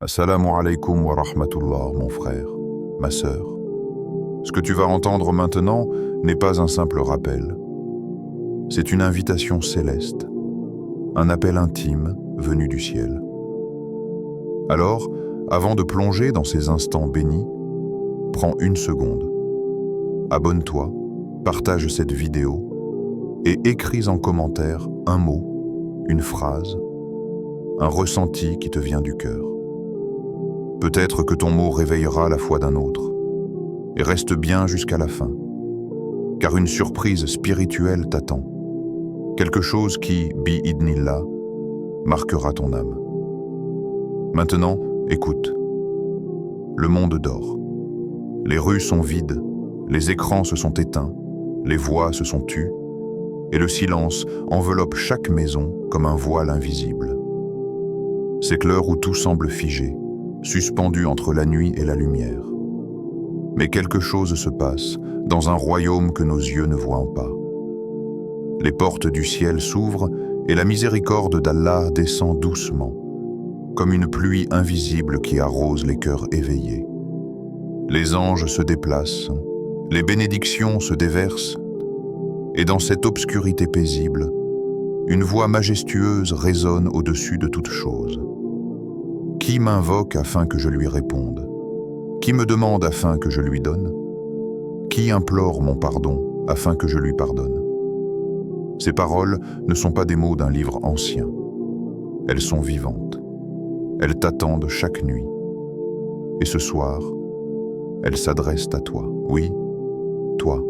Assalamu alaikum wa rahmatullah, mon frère, ma sœur. Ce que tu vas entendre maintenant n'est pas un simple rappel. C'est une invitation céleste, un appel intime venu du ciel. Alors, avant de plonger dans ces instants bénis, prends une seconde. Abonne-toi, partage cette vidéo et écris en commentaire un mot, une phrase, un ressenti qui te vient du cœur. Peut-être que ton mot réveillera la foi d'un autre. Et reste bien jusqu'à la fin, car une surprise spirituelle t'attend. Quelque chose qui, bi-idnillah, marquera ton âme. Maintenant, écoute. Le monde dort. Les rues sont vides, les écrans se sont éteints, les voix se sont tues, et le silence enveloppe chaque maison comme un voile invisible. C'est l'heure où tout semble figé, suspendu entre la nuit et la lumière. Mais quelque chose se passe dans un royaume que nos yeux ne voient pas. Les portes du ciel s'ouvrent et la miséricorde d'Allah descend doucement, comme une pluie invisible qui arrose les cœurs éveillés. Les anges se déplacent, les bénédictions se déversent, et dans cette obscurité paisible, une voix majestueuse résonne au-dessus de toute chose. Qui m'invoque afin que je lui réponde? Qui me demande afin que je lui donne? Qui implore mon pardon afin que je lui pardonne? Ces paroles ne sont pas des mots d'un livre ancien. Elles sont vivantes. Elles t'attendent chaque nuit. Et ce soir, elles s'adressent à toi. Oui, toi.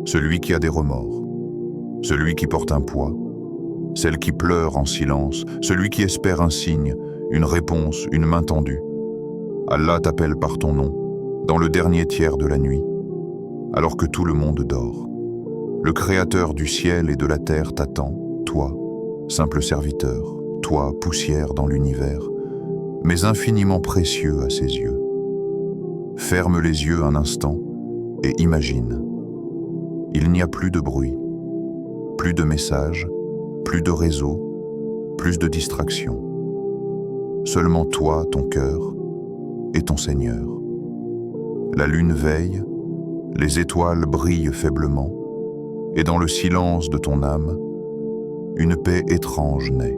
Celui qui a des remords. Celui qui porte un poids. Celle qui pleure en silence. Celui qui espère un signe, une réponse, une main tendue. Allah t'appelle par ton nom, dans le dernier tiers de la nuit, alors que tout le monde dort. Le Créateur du ciel et de la terre t'attend, toi, simple serviteur, toi, poussière dans l'univers, mais infiniment précieux à ses yeux. Ferme les yeux un instant et imagine. Il n'y a plus de bruit, plus de messages, plus de réseaux, plus de distractions. Seulement toi, ton cœur et ton Seigneur. La lune veille, les étoiles brillent faiblement, et dans le silence de ton âme, une paix étrange naît.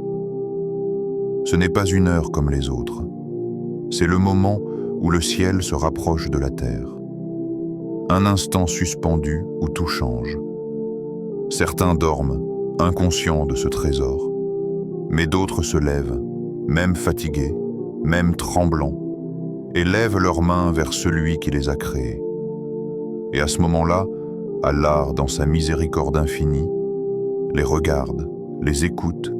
Ce n'est pas une heure comme les autres, c'est le moment où le ciel se rapproche de la terre. Un instant suspendu où tout change. Certains dorment, inconscients de ce trésor, mais d'autres se lèvent, même fatigués, même tremblants, et lèvent leurs mains vers celui qui les a créés. Et à ce moment-là, Allah, dans sa miséricorde infinie, les regarde, les écoute,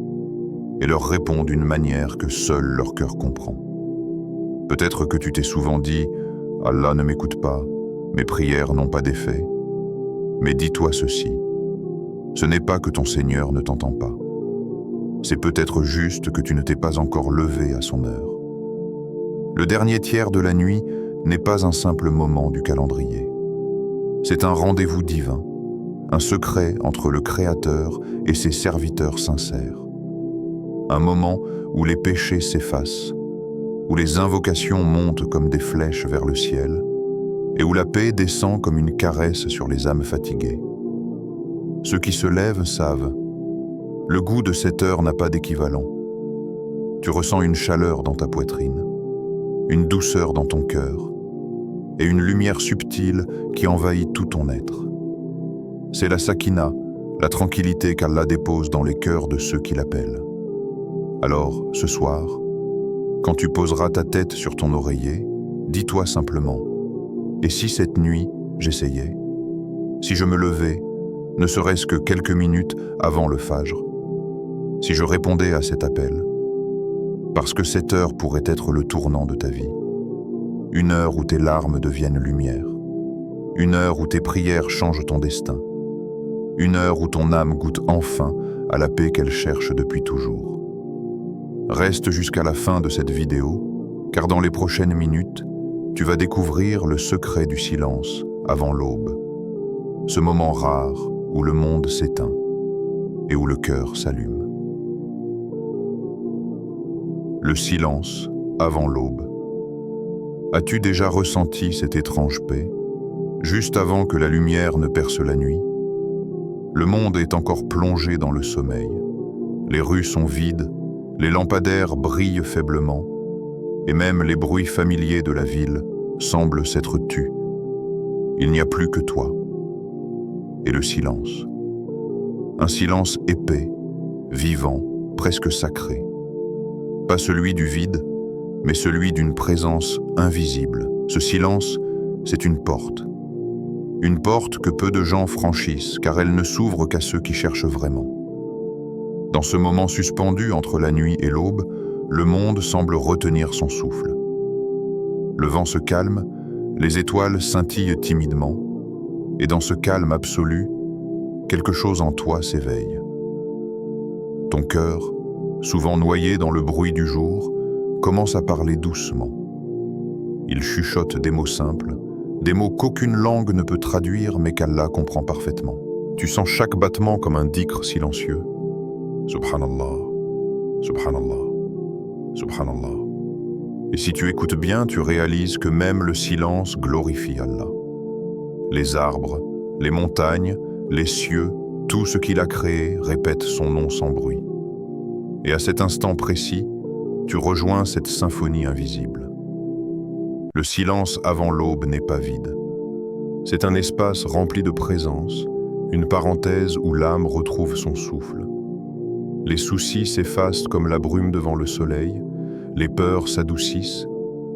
et leur répond d'une manière que seul leur cœur comprend. Peut-être que tu t'es souvent dit « Allah ne m'écoute pas, mes prières n'ont pas d'effet ». Mais dis-toi ceci, ce n'est pas que ton Seigneur ne t'entend pas. C'est peut-être juste que tu ne t'es pas encore levé à son heure. Le dernier tiers de la nuit n'est pas un simple moment du calendrier. C'est un rendez-vous divin, un secret entre le Créateur et ses serviteurs sincères. Un moment où les péchés s'effacent, où les invocations montent comme des flèches vers le ciel, et où la paix descend comme une caresse sur les âmes fatiguées. Ceux qui se lèvent savent. Le goût de cette heure n'a pas d'équivalent. Tu ressens une chaleur dans ta poitrine, une douceur dans ton cœur, et une lumière subtile qui envahit tout ton être. C'est la sakina, la tranquillité qu'Allah dépose dans les cœurs de ceux qui l'appellent. Alors, ce soir, quand tu poseras ta tête sur ton oreiller, dis-toi simplement, et si cette nuit, j'essayais? Si je me levais, ne serait-ce que quelques minutes avant le fajr? Si je répondais à cet appel, parce que cette heure pourrait être le tournant de ta vie. Une heure où tes larmes deviennent lumière. Une heure où tes prières changent ton destin. Une heure où ton âme goûte enfin à la paix qu'elle cherche depuis toujours. Reste jusqu'à la fin de cette vidéo, car dans les prochaines minutes, tu vas découvrir le secret du silence avant l'aube. Ce moment rare où le monde s'éteint et où le cœur s'allume. Le silence, avant l'aube. As-tu déjà ressenti cette étrange paix, juste avant que la lumière ne perce la nuit? Le monde est encore plongé dans le sommeil. Les rues sont vides, les lampadaires brillent faiblement, et même les bruits familiers de la ville semblent s'être tus. Il n'y a plus que toi et le silence. Un silence épais, vivant, presque sacré. Pas celui du vide, mais celui d'une présence invisible. Ce silence, c'est une porte. Une porte que peu de gens franchissent, car elle ne s'ouvre qu'à ceux qui cherchent vraiment. Dans ce moment suspendu entre la nuit et l'aube, le monde semble retenir son souffle. Le vent se calme, les étoiles scintillent timidement, et dans ce calme absolu, quelque chose en toi s'éveille. Ton cœur, souvent noyé dans le bruit du jour, commence à parler doucement. Il chuchote des mots simples, des mots qu'aucune langue ne peut traduire mais qu'Allah comprend parfaitement. Tu sens chaque battement comme un dhikr silencieux. Subhanallah, Subhanallah, Subhanallah. Et si tu écoutes bien, tu réalises que même le silence glorifie Allah. Les arbres, les montagnes, les cieux, tout ce qu'il a créé répète son nom sans bruit. Et à cet instant précis, tu rejoins cette symphonie invisible. Le silence avant l'aube n'est pas vide. C'est un espace rempli de présence, une parenthèse où l'âme retrouve son souffle. Les soucis s'effacent comme la brume devant le soleil, les peurs s'adoucissent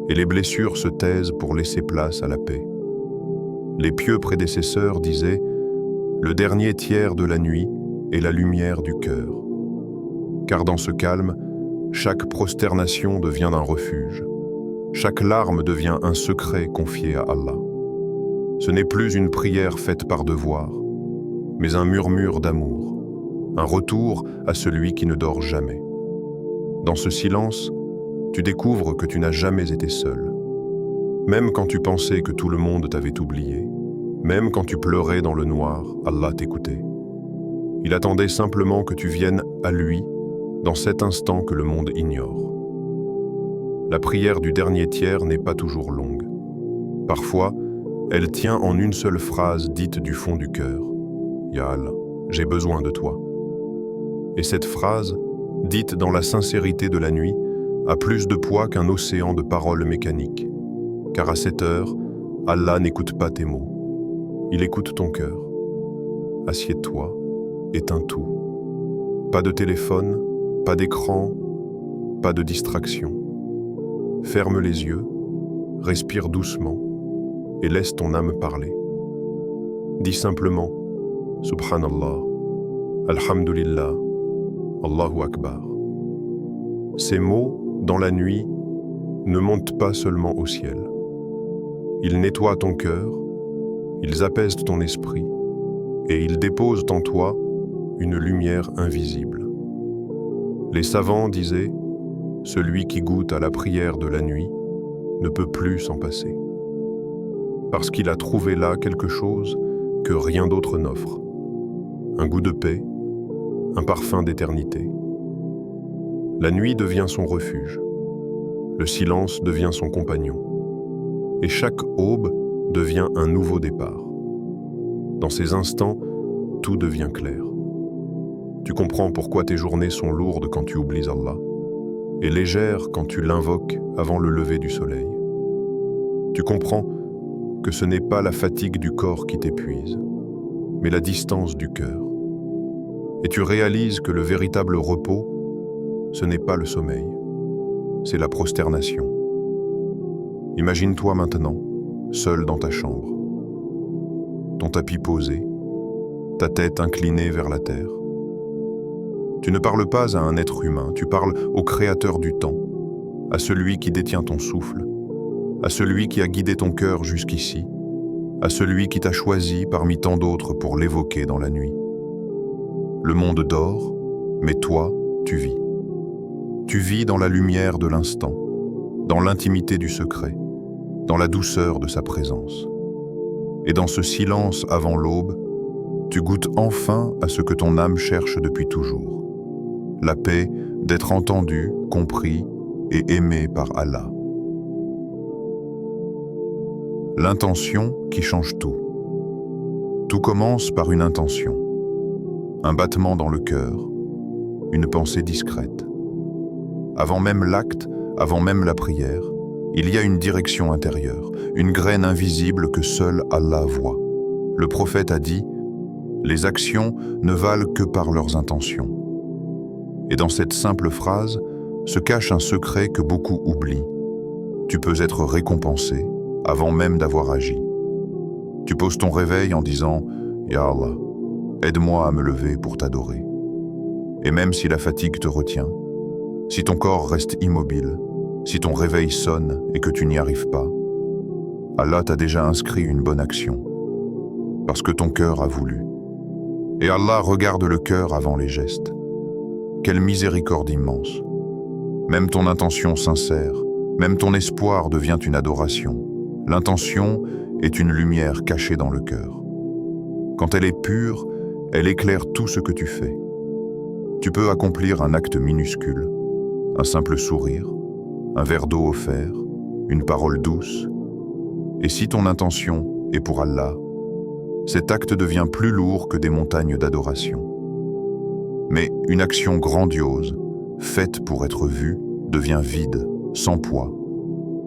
et les blessures se taisent pour laisser place à la paix. Les pieux prédécesseurs disaient « Le dernier tiers de la nuit est la lumière du cœur ». Car dans ce calme, chaque prosternation devient un refuge. Chaque larme devient un secret confié à Allah. Ce n'est plus une prière faite par devoir, mais un murmure d'amour, un retour à celui qui ne dort jamais. Dans ce silence, tu découvres que tu n'as jamais été seul. Même quand tu pensais que tout le monde t'avait oublié, même quand tu pleurais dans le noir, Allah t'écoutait. Il attendait simplement que tu viennes à lui dans cet instant que le monde ignore. La prière du dernier tiers n'est pas toujours longue. Parfois, elle tient en une seule phrase dite du fond du cœur. « Ya Allah, j'ai besoin de toi ». Et cette phrase, dite dans la sincérité de la nuit, a plus de poids qu'un océan de paroles mécaniques. Car à cette heure, Allah n'écoute pas tes mots. Il écoute ton cœur. Assieds-toi, éteins tout. Pas de téléphone, pas d'écran, pas de distraction. Ferme les yeux, respire doucement et laisse ton âme parler. Dis simplement « Subhanallah, Alhamdulillah, Allahu Akbar ». Ces mots, dans la nuit, ne montent pas seulement au ciel. Ils nettoient ton cœur, ils apaisent ton esprit et ils déposent en toi une lumière invisible. Les savants disaient « Celui qui goûte à la prière de la nuit ne peut plus s'en passer. » Parce qu'il a trouvé là quelque chose que rien d'autre n'offre. Un goût de paix, un parfum d'éternité. La nuit devient son refuge. Le silence devient son compagnon. Et chaque aube devient un nouveau départ. Dans ces instants, tout devient clair. Tu comprends pourquoi tes journées sont lourdes quand tu oublies Allah et légères quand tu l'invoques avant le lever du soleil. Tu comprends que ce n'est pas la fatigue du corps qui t'épuise, mais la distance du cœur. Et tu réalises que le véritable repos, ce n'est pas le sommeil, c'est la prosternation. Imagine-toi maintenant, seul dans ta chambre, ton tapis posé, ta tête inclinée vers la terre. Tu ne parles pas à un être humain, tu parles au Créateur du temps, à celui qui détient ton souffle, à celui qui a guidé ton cœur jusqu'ici, à celui qui t'a choisi parmi tant d'autres pour l'évoquer dans la nuit. Le monde dort, mais toi, tu vis. Tu vis dans la lumière de l'instant, dans l'intimité du secret, dans la douceur de sa présence. Et dans ce silence avant l'aube, tu goûtes enfin à ce que ton âme cherche depuis toujours. La paix d'être entendu, compris et aimé par Allah. L'intention qui change tout. Tout commence par une intention, un battement dans le cœur, une pensée discrète. Avant même l'acte, avant même la prière, il y a une direction intérieure, une graine invisible que seul Allah voit. Le prophète a dit « Les actions ne valent que par leurs intentions ». Et dans cette simple phrase se cache un secret que beaucoup oublient. Tu peux être récompensé avant même d'avoir agi. Tu poses ton réveil en disant « Ya Allah, aide-moi à me lever pour t'adorer ». Et même si la fatigue te retient, si ton corps reste immobile, si ton réveil sonne et que tu n'y arrives pas, Allah t'a déjà inscrit une bonne action, parce que ton cœur a voulu. Et Allah regarde le cœur avant les gestes. Quelle miséricorde immense! Même ton intention sincère, même ton espoir devient une adoration. L'intention est une lumière cachée dans le cœur. Quand elle est pure, elle éclaire tout ce que tu fais. Tu peux accomplir un acte minuscule, un simple sourire, un verre d'eau offert, une parole douce. Et si ton intention est pour Allah, cet acte devient plus lourd que des montagnes d'adoration. Mais une action grandiose, faite pour être vue, devient vide, sans poids,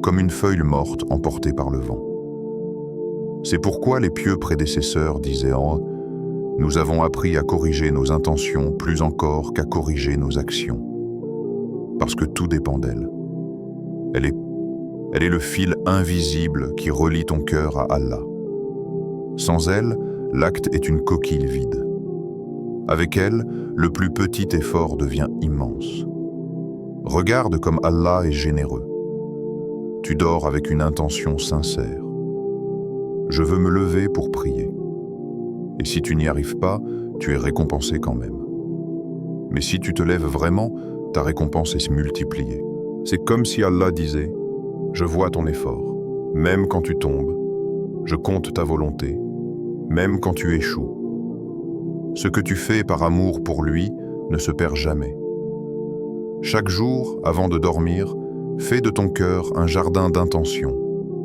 comme une feuille morte emportée par le vent. C'est pourquoi les pieux prédécesseurs disaient « Nous avons appris à corriger nos intentions plus encore qu'à corriger nos actions. » Parce que tout dépend d'elle. Elle est le fil invisible qui relie ton cœur à Allah. Sans elle, l'acte est une coquille vide. Avec elle, le plus petit effort devient immense. Regarde comme Allah est généreux. Tu dors avec une intention sincère. Je veux me lever pour prier. Et si tu n'y arrives pas, tu es récompensé quand même. Mais si tu te lèves vraiment, ta récompense est multipliée. C'est comme si Allah disait « Je vois ton effort, même quand tu tombes. Je compte ta volonté, même quand tu échoues. Ce que tu fais par amour pour lui ne se perd jamais. Chaque jour, avant de dormir, fais de ton cœur un jardin d'intention.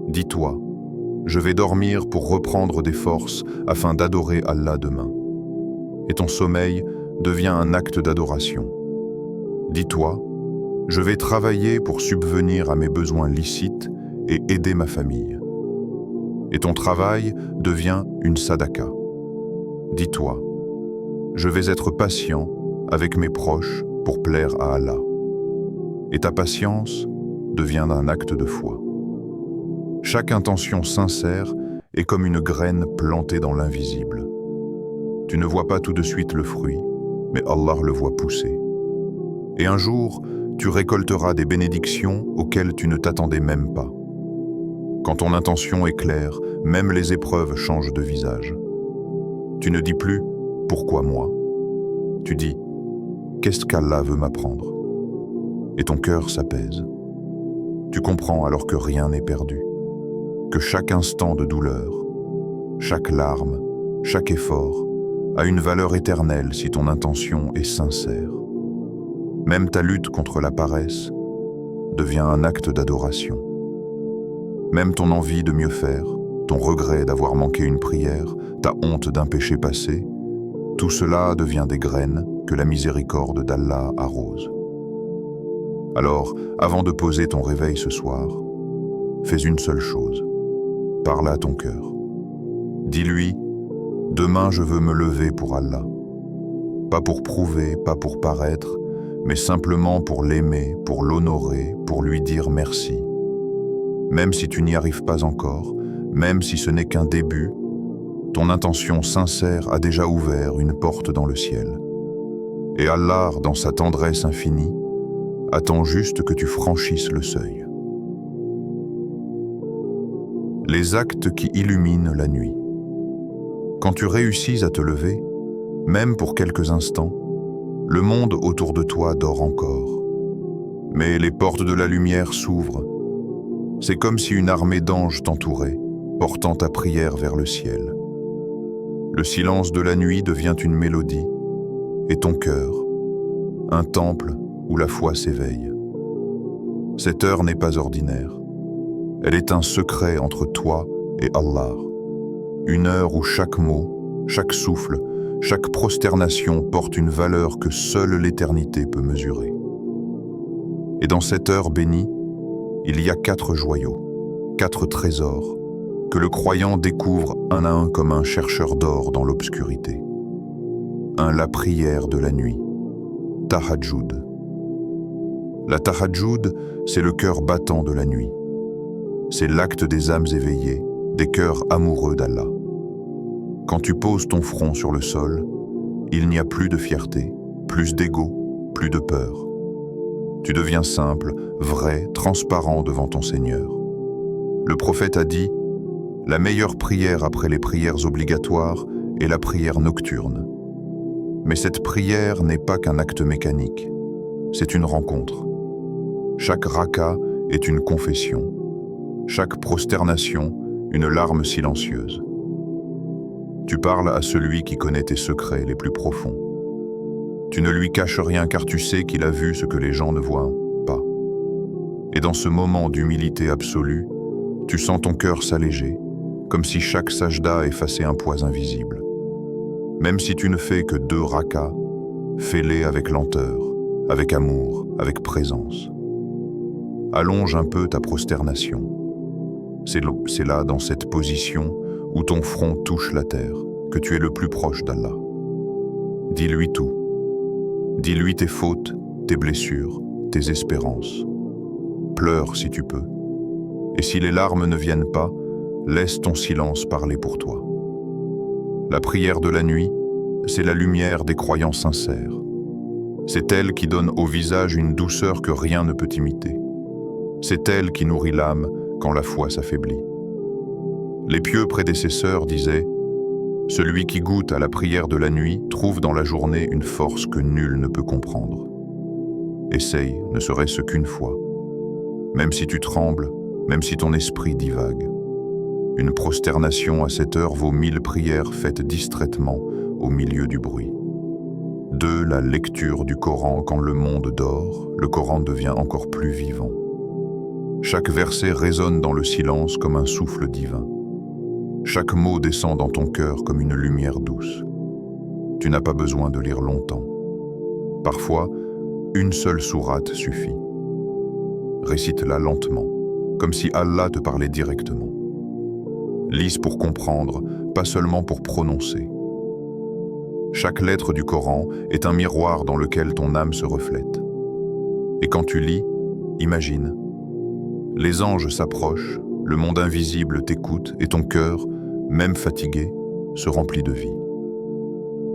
Dis-toi, je vais dormir pour reprendre des forces afin d'adorer Allah demain. Et ton sommeil devient un acte d'adoration. Dis-toi, je vais travailler pour subvenir à mes besoins licites et aider ma famille. Et ton travail devient une sadaka. Dis-toi, je vais être patient avec mes proches pour plaire à Allah. Et ta patience devient un acte de foi. Chaque intention sincère est comme une graine plantée dans l'invisible. Tu ne vois pas tout de suite le fruit, mais Allah le voit pousser. Et un jour, tu récolteras des bénédictions auxquelles tu ne t'attendais même pas. Quand ton intention est claire, même les épreuves changent de visage. Tu ne dis plus « Pourquoi moi ?» Tu dis « Qu'est-ce qu'Allah veut m'apprendre ?» Et ton cœur s'apaise. Tu comprends alors que rien n'est perdu, que chaque instant de douleur, chaque larme, chaque effort a une valeur éternelle si ton intention est sincère. Même ta lutte contre la paresse devient un acte d'adoration. Même ton envie de mieux faire, ton regret d'avoir manqué une prière, ta honte d'un péché passé, tout cela devient des graines que la miséricorde d'Allah arrose. Alors, avant de poser ton réveil ce soir, fais une seule chose. Parle à ton cœur. Dis-lui, demain je veux me lever pour Allah. Pas pour prouver, pas pour paraître, mais simplement pour l'aimer, pour l'honorer, pour lui dire merci. Même si tu n'y arrives pas encore, même si ce n'est qu'un début, ton intention sincère a déjà ouvert une porte dans le ciel. Et Allah, dans sa tendresse infinie, attend juste que tu franchisses le seuil. Les actes qui illuminent la nuit. Quand tu réussis à te lever, même pour quelques instants, le monde autour de toi dort encore. Mais les portes de la lumière s'ouvrent. C'est comme si une armée d'anges t'entourait, portant ta prière vers le ciel. Le silence de la nuit devient une mélodie, et ton cœur, un temple où la foi s'éveille. Cette heure n'est pas ordinaire. Elle est un secret entre toi et Allah. Une heure où chaque mot, chaque souffle, chaque prosternation porte une valeur que seule l'éternité peut mesurer. Et dans cette heure bénie, il y a 4 joyaux, 4 trésors, que le croyant découvre un à un comme un chercheur d'or dans l'obscurité. 1. La prière de la nuit, Tahajjud. La Tahajjud, c'est le cœur battant de la nuit. C'est l'acte des âmes éveillées, des cœurs amoureux d'Allah. Quand tu poses ton front sur le sol, il n'y a plus de fierté, plus d'ego, plus de peur. Tu deviens simple, vrai, transparent devant ton Seigneur. Le prophète a dit « La meilleure prière après les prières obligatoires est la prière nocturne. » Mais cette prière n'est pas qu'un acte mécanique, c'est une rencontre. Chaque raka est une confession, chaque prosternation une larme silencieuse. Tu parles à celui qui connaît tes secrets les plus profonds. Tu ne lui caches rien car tu sais qu'il a vu ce que les gens ne voient pas. Et dans ce moment d'humilité absolue, tu sens ton cœur s'alléger, comme si chaque sajda effaçait un poids invisible. Même si tu ne fais que 2 rakas, fais-les avec lenteur, avec amour, avec présence. Allonge un peu ta prosternation. C'est là, dans cette position, où ton front touche la terre, que tu es le plus proche d'Allah. Dis-lui tout. Dis-lui tes fautes, tes blessures, tes espérances. Pleure si tu peux. Et si les larmes ne viennent pas, laisse ton silence parler pour toi. La prière de la nuit, c'est la lumière des croyants sincères. C'est elle qui donne au visage une douceur que rien ne peut imiter. C'est elle qui nourrit l'âme quand la foi s'affaiblit. Les pieux prédécesseurs disaient « Celui qui goûte à la prière de la nuit trouve dans la journée une force que nul ne peut comprendre. » Essaye, ne serait-ce qu'une fois. Même si tu trembles, même si ton esprit divague. Une prosternation à cette heure vaut 1000 prières faites distraitement au milieu du bruit. 2. La lecture du Coran quand le monde dort, le Coran devient encore plus vivant. Chaque verset résonne dans le silence comme un souffle divin. Chaque mot descend dans ton cœur comme une lumière douce. Tu n'as pas besoin de lire longtemps. Parfois, une seule sourate suffit. Récite-la lentement, comme si Allah te parlait directement. Lise pour comprendre, pas seulement pour prononcer. Chaque lettre du Coran est un miroir dans lequel ton âme se reflète. Et quand tu lis, imagine. Les anges s'approchent, le monde invisible t'écoute et ton cœur, même fatigué, se remplit de vie.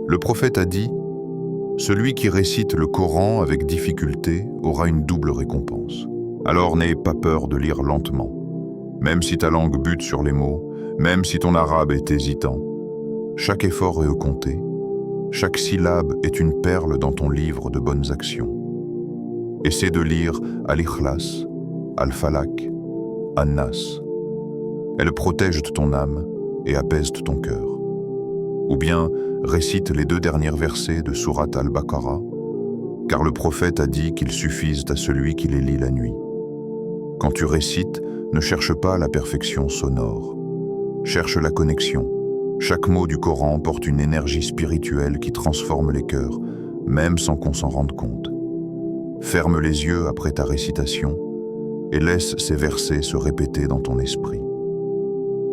Le prophète a dit « Celui qui récite le Coran avec difficulté aura une double récompense. Alors n'aie pas peur de lire lentement. Même si ta langue bute sur les mots, même si ton arabe est hésitant, chaque effort est compté. Chaque syllabe est une perle dans ton livre de bonnes actions. Essaie de lire Al-Ikhlas, Al-Falak, An-Nas. Elles protègent ton âme et apaisent ton cœur. Ou bien récite les 2 derniers versets de Sourate Al-Baqarah, car le prophète a dit qu'ils suffisent à celui qui les lit la nuit. Quand tu récites, ne cherche pas la perfection sonore. Cherche la connexion. Chaque mot du Coran porte une énergie spirituelle qui transforme les cœurs, même sans qu'on s'en rende compte. Ferme les yeux après ta récitation et laisse ces versets se répéter dans ton esprit.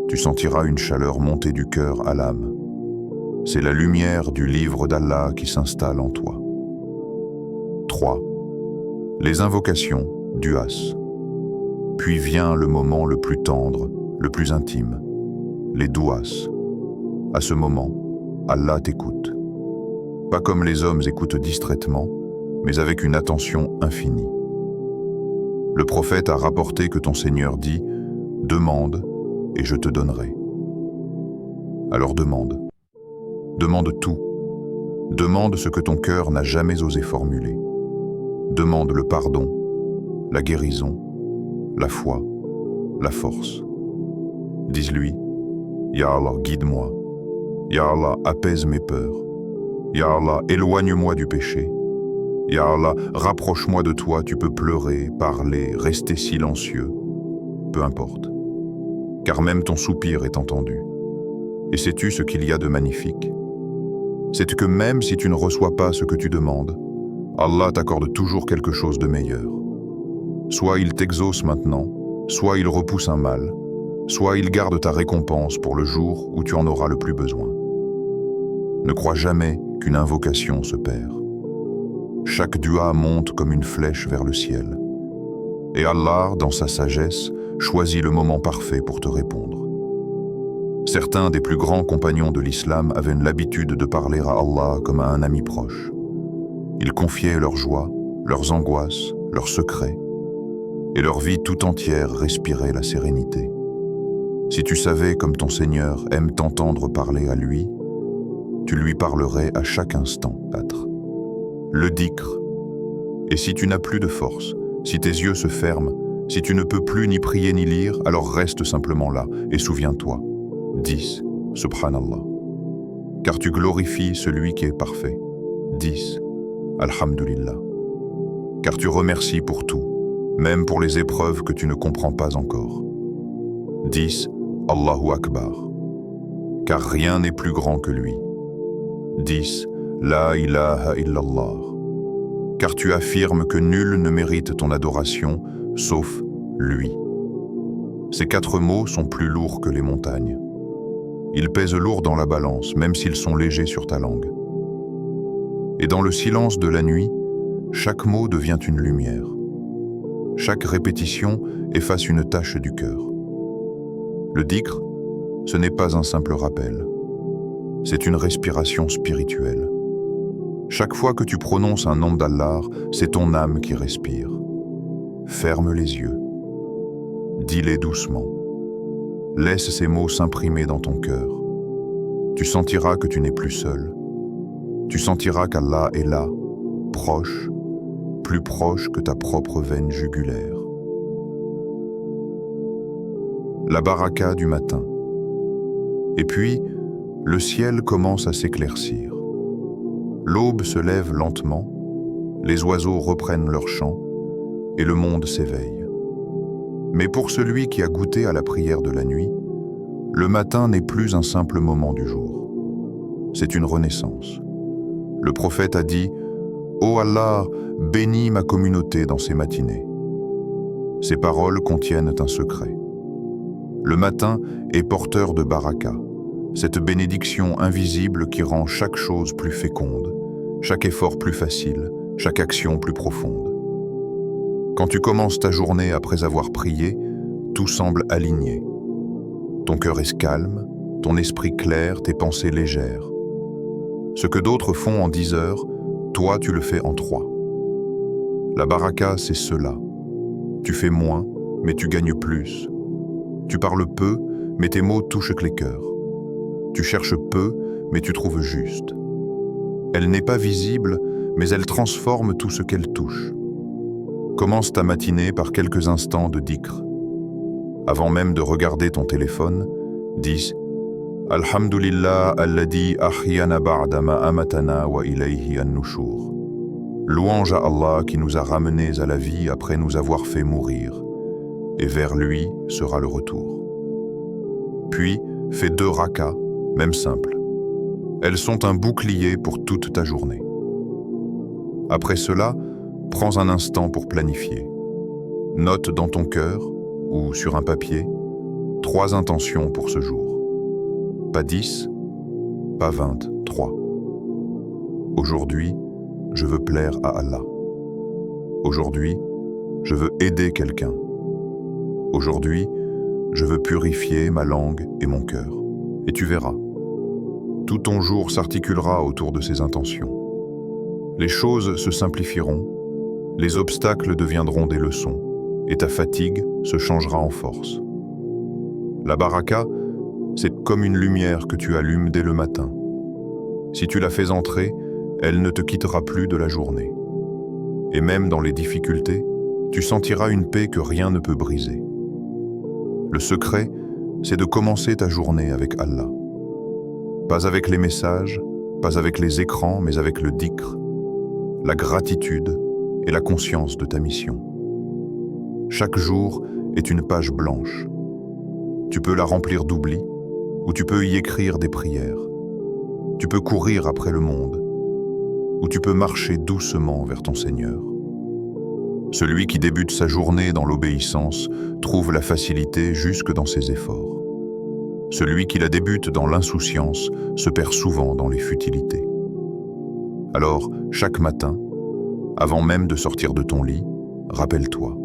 Tu sentiras une chaleur monter du cœur à l'âme. C'est la lumière du livre d'Allah qui s'installe en toi. 3. Les invocations, du'as. Puis vient le moment le plus tendre, le plus intime, les du'as. À ce moment, Allah t'écoute. Pas comme les hommes écoutent distraitement, mais avec une attention infinie. Le prophète a rapporté que ton Seigneur dit « Demande et je te donnerai ». Alors demande. Demande tout. Demande ce que ton cœur n'a jamais osé formuler. Demande le pardon, la guérison, la foi, la force. Dis-lui « Ya Allah, guide-moi. Ya Allah, apaise mes peurs. Ya Allah, éloigne-moi du péché. Ya Allah, rapproche-moi de toi, tu peux pleurer, parler, rester silencieux. Peu importe. Car même ton soupir est entendu. Et sais-tu ce qu'il y a de magnifique? C'est que même si tu ne reçois pas ce que tu demandes, Allah t'accorde toujours quelque chose de meilleur. Soit il t'exauce maintenant, soit il repousse un mal, soit il garde ta récompense pour le jour où tu en auras le plus besoin. Ne crois jamais qu'une invocation se perd. Chaque dua monte comme une flèche vers le ciel. Et Allah, dans sa sagesse, choisit le moment parfait pour te répondre. Certains des plus grands compagnons de l'islam avaient l'habitude de parler à Allah comme à un ami proche. Ils confiaient leurs joies, leurs angoisses, leurs secrets, et leur vie tout entière respirait la sérénité. Si tu savais comme ton Seigneur aime t'entendre parler à lui, tu lui parlerais à chaque instant. 4. Le dhikr. Et si tu n'as plus de force, si tes yeux se ferment, si tu ne peux plus ni prier ni lire, alors reste simplement là et souviens-toi. 10. Subhanallah. Car tu glorifies celui qui est parfait. 10. Alhamdulillah. Car tu remercies pour tout, même pour les épreuves que tu ne comprends pas encore. 10. Allahu Akbar. Car rien n'est plus grand que lui. 10. La ilaha illallah. Car tu affirmes que nul ne mérite ton adoration, sauf lui. Ces 4 mots sont plus lourds que les montagnes. Ils pèsent lourd dans la balance, même s'ils sont légers sur ta langue. Et dans le silence de la nuit, chaque mot devient une lumière. Chaque répétition efface une tache du cœur. Le dhikr, ce n'est pas un simple rappel. C'est une respiration spirituelle. Chaque fois que tu prononces un nom d'Allah, c'est ton âme qui respire. Ferme les yeux. Dis-les doucement. Laisse ces mots s'imprimer dans ton cœur. Tu sentiras que tu n'es plus seul. Tu sentiras qu'Allah est là, proche, plus proche que ta propre veine jugulaire. La baraka du matin. Et puis, le ciel commence à s'éclaircir. L'aube se lève lentement, les oiseaux reprennent leur chant et le monde s'éveille. Mais pour celui qui a goûté à la prière de la nuit, le matin n'est plus un simple moment du jour. C'est une renaissance. Le prophète a dit « Ô Allah, bénis ma communauté dans ces matinées ». Ces paroles contiennent un secret. Le matin est porteur de baraka, cette bénédiction invisible qui rend chaque chose plus féconde, chaque effort plus facile, chaque action plus profonde. Quand tu commences ta journée après avoir prié, tout semble aligné. Ton cœur est calme, ton esprit clair, tes pensées légères. Ce que d'autres font en 10 heures, toi tu le fais en 3. La baraka, c'est cela. Tu fais moins, mais tu gagnes plus. Tu parles peu, mais tes mots touchent les cœurs. Tu cherches peu, mais tu trouves juste. Elle n'est pas visible, mais elle transforme tout ce qu'elle touche. Commence ta matinée par quelques instants de dhikr. Avant même de regarder ton téléphone, dis « Alhamdulillah alladhi ahyana ba'da ma amatana wa ilayhi an-nushur » Louange à Allah qui nous a ramenés à la vie après nous avoir fait mourir, et vers lui sera le retour. Puis, fais 2 rakas, même simples. Elles sont un bouclier pour toute ta journée. Après cela, prends un instant pour planifier. Note dans ton cœur, ou sur un papier, 3 intentions pour ce jour. Pas 10, pas 23. Aujourd'hui, je veux plaire à Allah. Aujourd'hui, je veux aider quelqu'un. Aujourd'hui, je veux purifier ma langue et mon cœur. Et tu verras. Tout ton jour s'articulera autour de ces intentions. Les choses se simplifieront, les obstacles deviendront des leçons, et ta fatigue se changera en force. La baraka, c'est comme une lumière que tu allumes dès le matin. Si tu la fais entrer, elle ne te quittera plus de la journée. Et même dans les difficultés, tu sentiras une paix que rien ne peut briser. Le secret, c'est de commencer ta journée avec Allah. Pas avec les messages, pas avec les écrans, mais avec le dhikr, la gratitude et la conscience de ta mission. Chaque jour est une page blanche. Tu peux la remplir d'oubli ou tu peux y écrire des prières. Tu peux courir après le monde ou tu peux marcher doucement vers ton Seigneur. Celui qui débute sa journée dans l'obéissance trouve la facilité jusque dans ses efforts. Celui qui la débute dans l'insouciance se perd souvent dans les futilités. Alors, chaque matin, avant même de sortir de ton lit, rappelle-toi.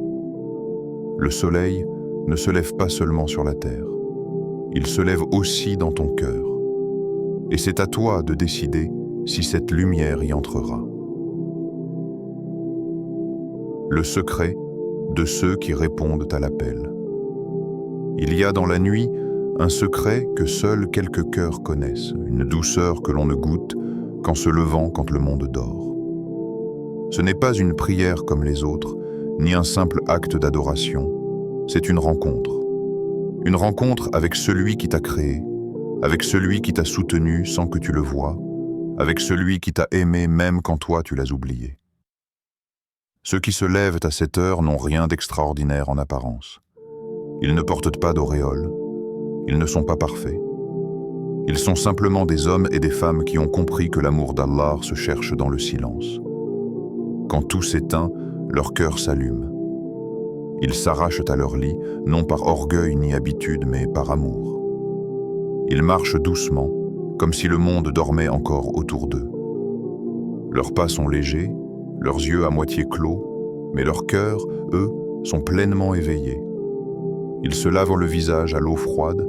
Le soleil ne se lève pas seulement sur la terre. Il se lève aussi dans ton cœur. Et c'est à toi de décider si cette lumière y entrera. Le secret de ceux qui répondent à l'appel. Il y a dans la nuit un secret que seuls quelques cœurs connaissent, une douceur que l'on ne goûte qu'en se levant quand le monde dort. Ce n'est pas une prière comme les autres, ni un simple acte d'adoration, c'est une rencontre. Une rencontre avec celui qui t'a créé, avec celui qui t'a soutenu sans que tu le voies, avec celui qui t'a aimé même quand toi tu l'as oublié. Ceux qui se lèvent à cette heure n'ont rien d'extraordinaire en apparence. Ils ne portent pas d'auréole, ils ne sont pas parfaits. Ils sont simplement des hommes et des femmes qui ont compris que l'amour d'Allah se cherche dans le silence. Quand tout s'éteint, leur cœur s'allume. Ils s'arrachent à leur lit, non par orgueil ni habitude, mais par amour. Ils marchent doucement, comme si le monde dormait encore autour d'eux. Leurs pas sont légers, leurs yeux à moitié clos, mais leurs cœurs, eux, sont pleinement éveillés. Ils se lavent le visage à l'eau froide,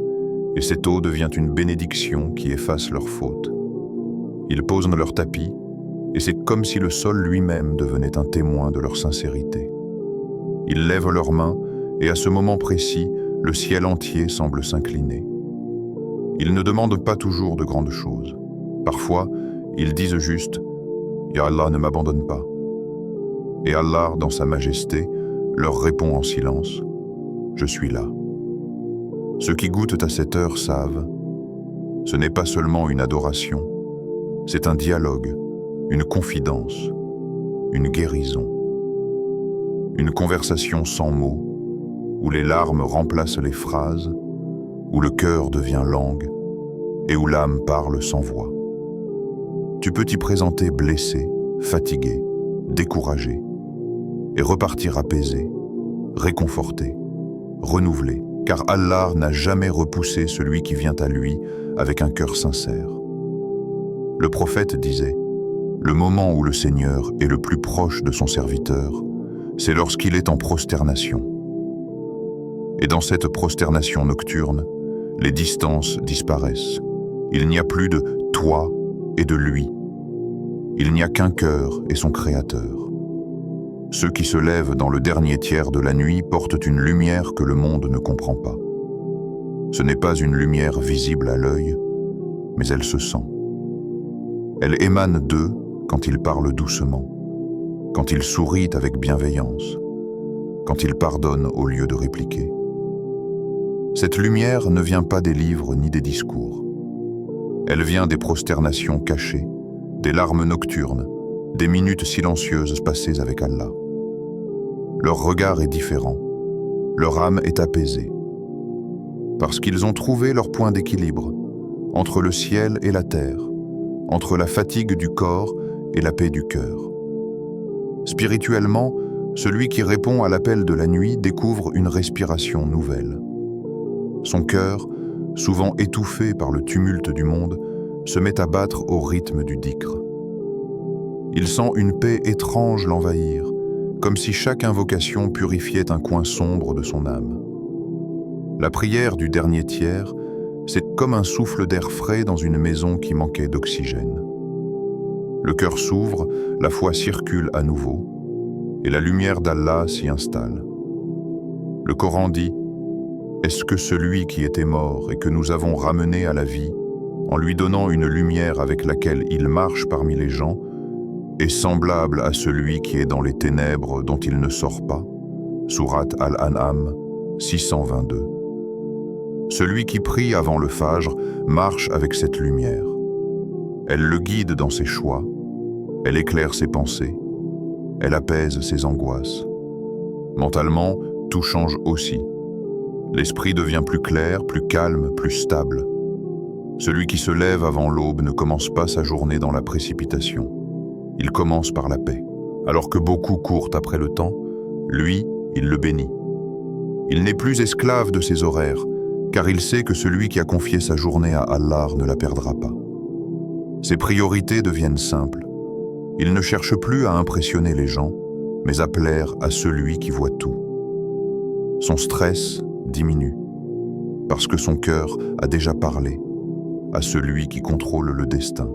et cette eau devient une bénédiction qui efface leurs fautes. Ils posent leur tapis, et c'est comme si le sol lui-même devenait un témoin de leur sincérité. Ils lèvent leurs mains, et à ce moment précis, le ciel entier semble s'incliner. Ils ne demandent pas toujours de grandes choses. Parfois, ils disent juste « Ya Allah, ne m'abandonne pas ». Et Allah, dans sa majesté, leur répond en silence « Je suis là ». Ceux qui goûtent à cette heure savent, ce n'est pas seulement une adoration, c'est un dialogue, une confidence, une guérison. Une conversation sans mots, où les larmes remplacent les phrases, où le cœur devient langue et où l'âme parle sans voix. Tu peux t'y présenter blessé, fatigué, découragé, et repartir apaisé, réconforté, renouvelé, car Allah n'a jamais repoussé celui qui vient à lui avec un cœur sincère. Le prophète disait, « Le moment où le Seigneur est le plus proche de son serviteur, c'est lorsqu'il est en prosternation. » Et dans cette prosternation nocturne, les distances disparaissent. Il n'y a plus de « toi » et de « lui ». Il n'y a qu'un cœur et son Créateur. Ceux qui se lèvent dans le dernier tiers de la nuit portent une lumière que le monde ne comprend pas. Ce n'est pas une lumière visible à l'œil, mais elle se sent. Elle émane d'eux quand ils parlent doucement, quand ils sourient avec bienveillance, quand ils pardonnent au lieu de répliquer. Cette lumière ne vient pas des livres ni des discours. Elle vient des prosternations cachées, des larmes nocturnes, des minutes silencieuses passées avec Allah. Leur regard est différent, leur âme est apaisée, parce qu'ils ont trouvé leur point d'équilibre entre le ciel et la terre, entre la fatigue du corps et la paix du cœur. Spirituellement, celui qui répond à l'appel de la nuit découvre une respiration nouvelle. Son cœur, souvent étouffé par le tumulte du monde, se met à battre au rythme du dhikr. Il sent une paix étrange l'envahir, comme si chaque invocation purifiait un coin sombre de son âme. La prière du dernier tiers, c'est comme un souffle d'air frais dans une maison qui manquait d'oxygène. Le cœur s'ouvre, la foi circule à nouveau, et la lumière d'Allah s'y installe. Le Coran dit « Est-ce que celui qui était mort et que nous avons ramené à la vie, en lui donnant une lumière avec laquelle il marche parmi les gens, est semblable à celui qui est dans les ténèbres dont il ne sort pas » Sourate Al-An'am 622. Celui qui prie avant le Fajr marche avec cette lumière. Elle le guide dans ses choix, Elle éclaire ses pensées, elle apaise ses angoisses. Mentalement, tout change aussi. L'esprit devient plus clair, plus calme, plus stable. Celui qui se lève avant l'aube ne commence pas sa journée dans la précipitation. Il commence par la paix. Alors que beaucoup courent après le temps, lui, il le bénit. Il n'est plus esclave de ses horaires, car il sait que celui qui a confié sa journée à Allah ne la perdra pas. Ses priorités deviennent simples. Il ne cherche plus à impressionner les gens, mais à plaire à celui qui voit tout. Son stress diminue, parce que son cœur a déjà parlé à celui qui contrôle le destin.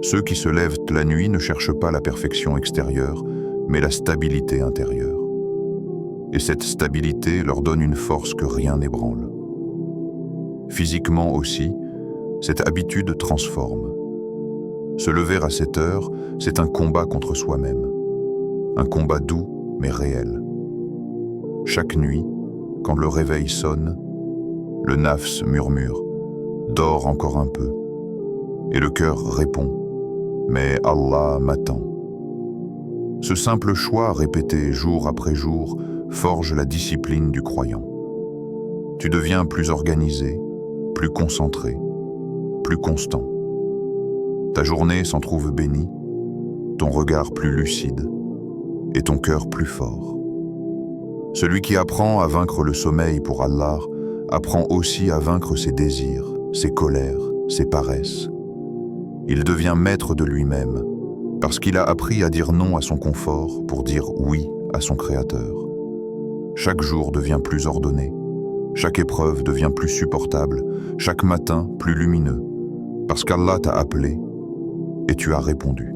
Ceux qui se lèvent la nuit ne cherchent pas la perfection extérieure, mais la stabilité intérieure. Et cette stabilité leur donne une force que rien n'ébranle. Physiquement aussi, cette habitude transforme. Se lever à cette heure, c'est un combat contre soi-même. Un combat doux, mais réel. Chaque nuit, quand le réveil sonne, le nafs murmure « Dors encore un peu ». Et le cœur répond « Mais Allah m'attend ». Ce simple choix répété jour après jour forge la discipline du croyant. Tu deviens plus organisé, plus concentré, plus constant. Ta journée s'en trouve bénie, ton regard plus lucide et ton cœur plus fort. Celui qui apprend à vaincre le sommeil pour Allah apprend aussi à vaincre ses désirs, ses colères, ses paresses. Il devient maître de lui-même parce qu'il a appris à dire non à son confort pour dire oui à son Créateur. Chaque jour devient plus ordonné, chaque épreuve devient plus supportable, chaque matin plus lumineux, parce qu'Allah t'a appelé et tu as répondu.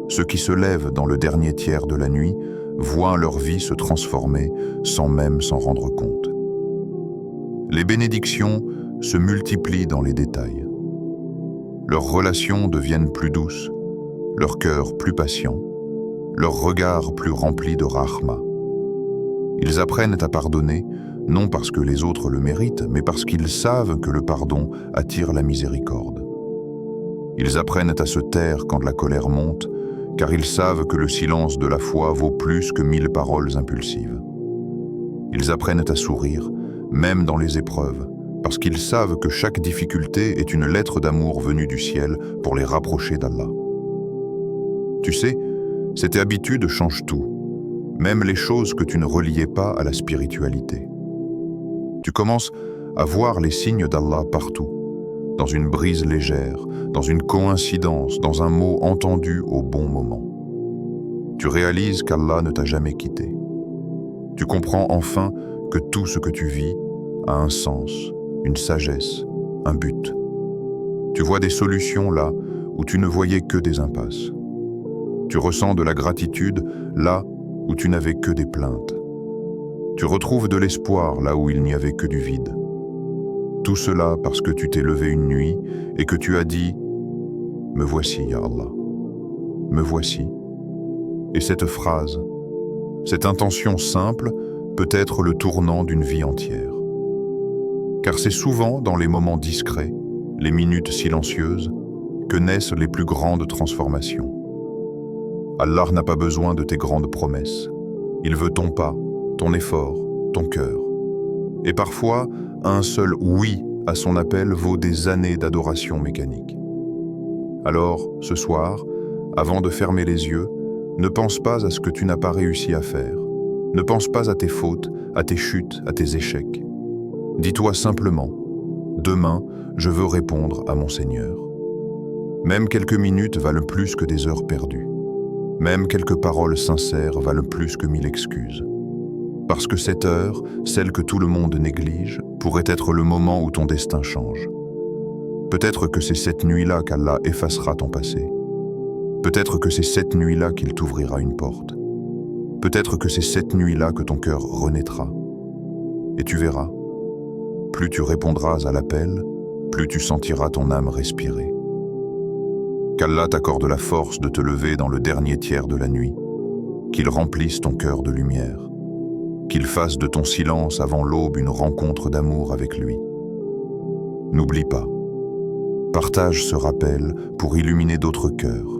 Ceux qui se lèvent dans le dernier tiers de la nuit voient leur vie se transformer sans même s'en rendre compte. Les bénédictions se multiplient dans les détails. Leurs relations deviennent plus douces, leur cœur plus patient, leur regard plus rempli de rahma. Ils apprennent à pardonner, non parce que les autres le méritent, mais parce qu'ils savent que le pardon attire la miséricorde. Ils apprennent à se taire quand la colère monte, car ils savent que le silence de la foi vaut plus que 1000 paroles impulsives. Ils apprennent à sourire, même dans les épreuves, parce qu'ils savent que chaque difficulté est une lettre d'amour venue du ciel pour les rapprocher d'Allah. Tu sais, cette habitude change tout, même les choses que tu ne reliais pas à la spiritualité. Tu commences à voir les signes d'Allah partout, dans une brise légère, dans une coïncidence, dans un mot entendu au bon moment. Tu réalises qu'Allah ne t'a jamais quitté. Tu comprends enfin que tout ce que tu vis a un sens, une sagesse, un but. Tu vois des solutions là où tu ne voyais que des impasses. Tu ressens de la gratitude là où tu n'avais que des plaintes. Tu retrouves de l'espoir là où il n'y avait que du vide. Tout cela parce que tu t'es levé une nuit et que tu as dit « Me voici, ya Allah. Me voici ». Et cette phrase, cette intention simple peut être le tournant d'une vie entière. Car c'est souvent dans les moments discrets, les minutes silencieuses, que naissent les plus grandes transformations. Allah n'a pas besoin de tes grandes promesses. Il veut ton pas, ton effort, ton cœur. Et parfois, un seul oui à son appel vaut des années d'adoration mécanique. Alors, ce soir, avant de fermer les yeux, ne pense pas à ce que tu n'as pas réussi à faire. Ne pense pas à tes fautes, à tes chutes, à tes échecs. Dis-toi simplement, demain, je veux répondre à mon Seigneur. Même quelques minutes valent plus que des heures perdues. Même quelques paroles sincères valent plus que 1000 excuses. Parce que cette heure, celle que tout le monde néglige, pourrait être le moment où ton destin change. Peut-être que c'est cette nuit-là qu'Allah effacera ton passé. Peut-être que c'est cette nuit-là qu'il t'ouvrira une porte. Peut-être que c'est cette nuit-là que ton cœur renaîtra. Et tu verras, plus tu répondras à l'appel, plus tu sentiras ton âme respirer. Qu'Allah t'accorde la force de te lever dans le dernier tiers de la nuit, qu'il remplisse ton cœur de lumière, qu'il fasse de ton silence avant l'aube une rencontre d'amour avec lui. N'oublie pas, partage ce rappel pour illuminer d'autres cœurs,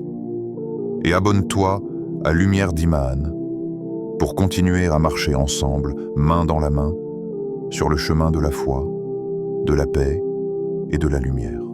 et abonne-toi à Lumière d'Imaan pour continuer à marcher ensemble, main dans la main, sur le chemin de la foi, de la paix et de la lumière.